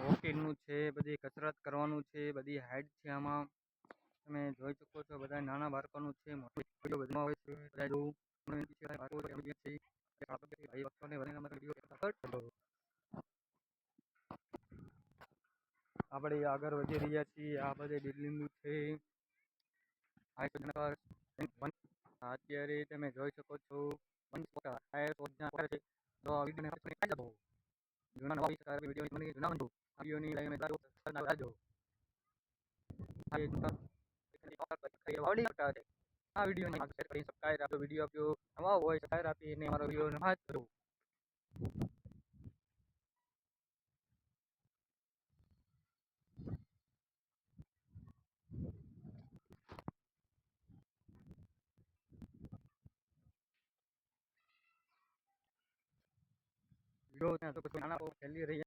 વોકિંગનું છે, બધી કસરત કરવાનું છે, બધી હાઇટ છે. આમાં તમે જોઈ શકો છો બધા નાના બાળકોનું છે, મોટી બધું હોય છે. બધા જોવું આપણે આગળ વધી રહ્યા છીએ. આ બધી બિલ્ડિંગ છે. અત્યારે તમે જોઈ શકો છો આ વિડીયો આપ્યો નવા હોય સબસ્ક્રાઇબ આપીને મારો વિડીયો હાથ કરો. વિડીયો નાના ચાલી રહ્યા